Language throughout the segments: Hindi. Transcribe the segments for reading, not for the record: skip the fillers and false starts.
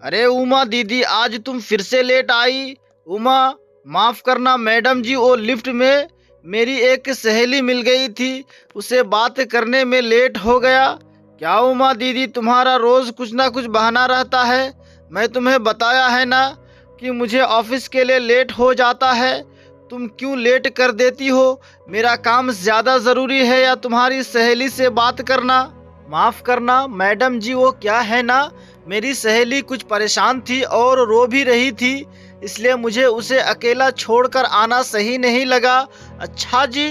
अरे उमा दीदी, आज तुम फिर से लेट आई। उमा, माफ करना मैडम जी, वो लिफ्ट में मेरी एक सहेली मिल गई थी, उसे बात करने में लेट हो गया। क्या उमा दीदी, तुम्हारा रोज कुछ ना कुछ बहाना रहता है। मैं तुम्हें बताया है ना कि मुझे ऑफिस के लिए लेट हो जाता है। तुम क्यों लेट कर देती हो? मेरा काम ज्यादा जरूरी है या तुम्हारी सहेली से बात करना? माफ करना मैडम जी, वो क्या है ना, मेरी सहेली कुछ परेशान थी और रो भी रही थी, इसलिए मुझे उसे अकेला छोड़कर आना सही नहीं लगा। अच्छा जी,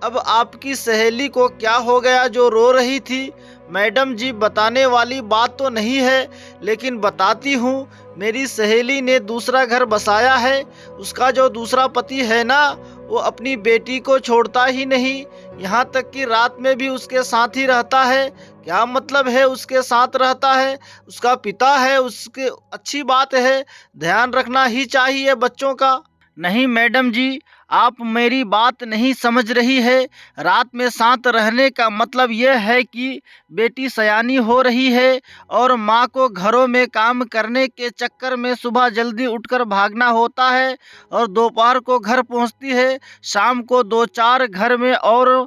अब आपकी सहेली को क्या हो गया जो रो रही थी? मैडम जी, बताने वाली बात तो नहीं है, लेकिन बताती हूँ। मेरी सहेली ने दूसरा घर बसाया है। उसका जो दूसरा पति है ना, वो अपनी बेटी को छोड़ता ही नहीं, यहाँ तक कि रात में भी उसके साथ ही रहता है। क्या मतलब है उसके साथ रहता है? उसका पिता है, उसके अच्छी बात है, ध्यान रखना ही चाहिए बच्चों का। नहीं मैडम जी, आप मेरी बात नहीं समझ रही है। रात में साथ रहने का मतलब यह है कि बेटी सयानी हो रही है और माँ को घरों में काम करने के चक्कर में सुबह जल्दी उठकर भागना होता है और दोपहर को घर पहुँचती है। शाम को दो चार घर में और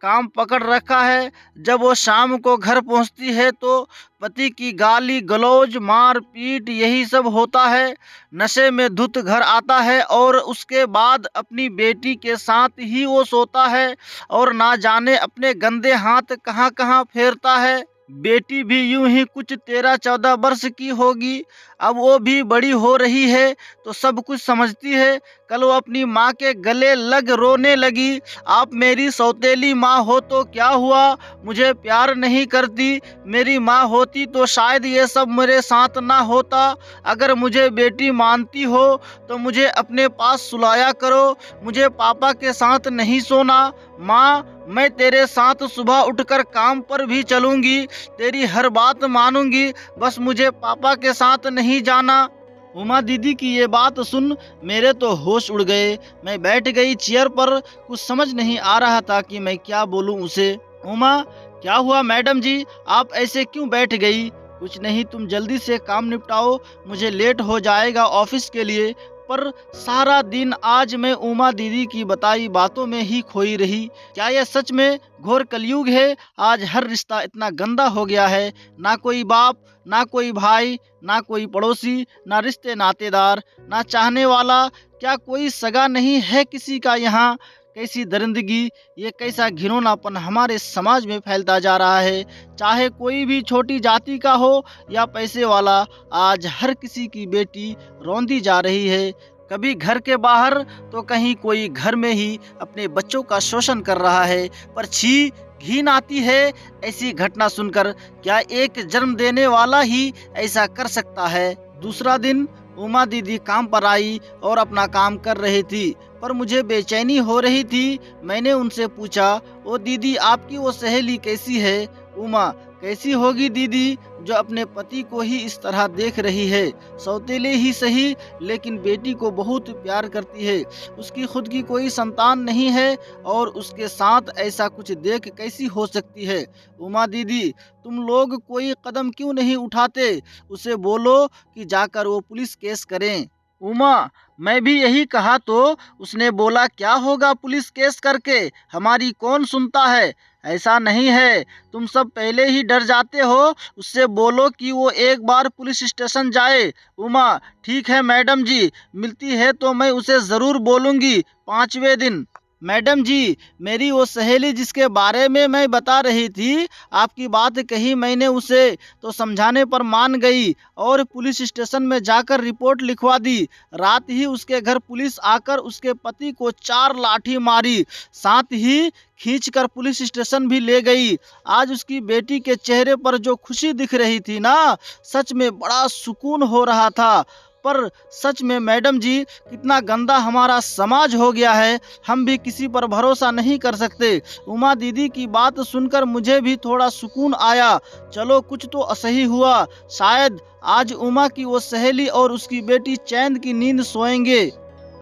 काम पकड़ रखा है। जब वो शाम को घर पहुंचती है तो पति की गाली गलौज, मार पीट, यही सब होता है। नशे में धुत घर आता है और उसके बाद अपनी बेटी के साथ ही वो सोता है और ना जाने अपने गंदे हाथ कहाँ कहाँ फेरता है। बेटी भी यूं ही कुछ 13-14 वर्ष की होगी। अब वो भी बड़ी हो रही है तो सब कुछ समझती है। कल वो अपनी माँ के गले लग रोने लगी। आप मेरी सौतेली माँ हो तो क्या हुआ? मुझे प्यार नहीं करती? मेरी माँ होती तो शायद ये सब मेरे साथ ना होता। अगर मुझे बेटी मानती हो तो मुझे अपने पास सुलाया करो। मुझे पापा के साथ नहीं सोना। माँ, मैं तेरे साथ सुबह उठकर काम पर भी चलूंगी, तेरी हर बात मानूंगी, बस मुझे पापा के साथ नहीं जाना। उमा दीदी की ये बात सुन मेरे तो होश उड़ गए। मैं बैठ गई चेयर पर, कुछ समझ नहीं आ रहा था कि मैं क्या बोलूं उसे। उमा, क्या हुआ मैडम जी, आप ऐसे क्यों बैठ गई? कुछ नहीं, तुम जल्दी से काम निपटाओ, मुझे लेट हो जाएगा ऑफिस के लिए। पर सारा दिन आज मैं उमा दीदी की बताई बातों में ही खोई रही। क्या यह सच में घोर कलयुग है? आज हर रिश्ता इतना गंदा हो गया है। ना कोई बाप, ना कोई भाई, ना कोई पड़ोसी, ना रिश्ते नातेदार, ना चाहने वाला। क्या कोई सगा नहीं है किसी का यहाँ? कैसी दरिंदगी, ये कैसा घिनौनापन हमारे समाज में फैलता जा रहा है। चाहे कोई भी छोटी जाति का हो या पैसे वाला, आज हर किसी की बेटी रौंदी जा रही है। कभी घर के बाहर तो कहीं कोई घर में ही अपने बच्चों का शोषण कर रहा है। पर छी, घिन आती है ऐसी घटना सुनकर। क्या एक जन्म देने वाला ही ऐसा कर सकता है? दूसरा दिन उमा दीदी काम पर आई और अपना काम कर रही थी, पर मुझे बेचैनी हो रही थी। मैंने उनसे पूछा, ओ दीदी, आपकी वो सहेली कैसी है? उमा, कैसी होगी दीदी, जो अपने पति को ही इस तरह देख रही है। सौतेले ही सही, लेकिन बेटी को बहुत प्यार करती है। उसकी खुद की कोई संतान नहीं है और उसके साथ ऐसा कुछ देख कैसी हो सकती है? उमा दीदी, तुम लोग कोई कदम क्यों नहीं उठाते? उसे बोलो कि जाकर वो पुलिस केस करें। उमा, मैं भी यही कहा तो उसने बोला, क्या होगा पुलिस केस करके, हमारी कौन सुनता है। ऐसा नहीं है, तुम सब पहले ही डर जाते हो। उससे बोलो कि वो एक बार पुलिस स्टेशन जाए। उमा, ठीक है मैडम जी, मिलती है तो मैं उसे ज़रूर बोलूँगी 5वें दिन। मैडम जी, मेरी वो सहेली जिसके बारे में मैं बता रही थी, आपकी बात कही मैंने उसे तो समझाने पर मान गई और पुलिस स्टेशन में जाकर रिपोर्ट लिखवा दी। रात ही उसके घर पुलिस आकर उसके पति को 4 लाठी मारी, साथ ही खींचकर पुलिस स्टेशन भी ले गई। आज उसकी बेटी के चेहरे पर जो खुशी दिख रही थी ना, सच में बड़ा सुकून हो रहा था। पर सच में मैडम जी, कितना गंदा हमारा समाज हो गया है। हम भी किसी पर भरोसा नहीं कर सकते। उमा दीदी की बात सुनकर मुझे भी थोड़ा सुकून आया। चलो, कुछ तो सही हुआ। शायद आज उमा की वो सहेली और उसकी बेटी चैन की नींद सोएंगे।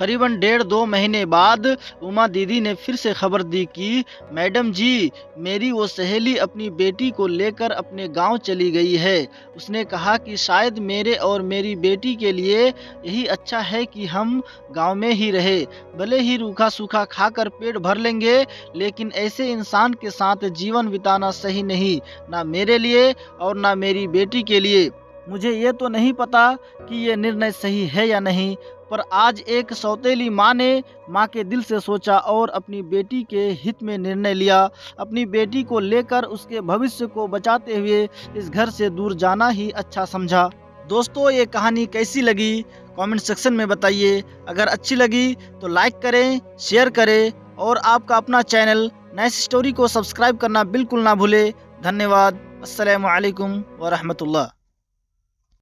करीबन 1.5-2 महीने बाद उमा दीदी ने फिर से खबर दी कि मैडम जी, मेरी वो सहेली अपनी बेटी को लेकर अपने गांव चली गई है। उसने कहा कि शायद मेरे और मेरी बेटी के लिए यही अच्छा है कि हम गांव में ही रहे। भले ही रूखा सूखा खाकर पेट भर लेंगे, लेकिन ऐसे इंसान के साथ जीवन बिताना सही नहीं, ना मेरे लिए और ना मेरी बेटी के लिए। मुझे ये तो नहीं पता कि ये निर्णय सही है या नहीं, पर आज एक सौतेली माँ ने माँ के दिल से सोचा और अपनी बेटी के हित में निर्णय लिया। अपनी बेटी को लेकर उसके भविष्य को बचाते हुए इस घर से दूर जाना ही अच्छा समझा। दोस्तों, ये कहानी कैसी लगी कमेंट सेक्शन में बताइए। अगर अच्छी लगी तो लाइक करें, शेयर करें और आपका अपना चैनल नाइस स्टोरी को सब्सक्राइब करना बिल्कुल ना भूले। धन्यवाद। अस्सलामु अलैकुम व रहमतुल्लाह।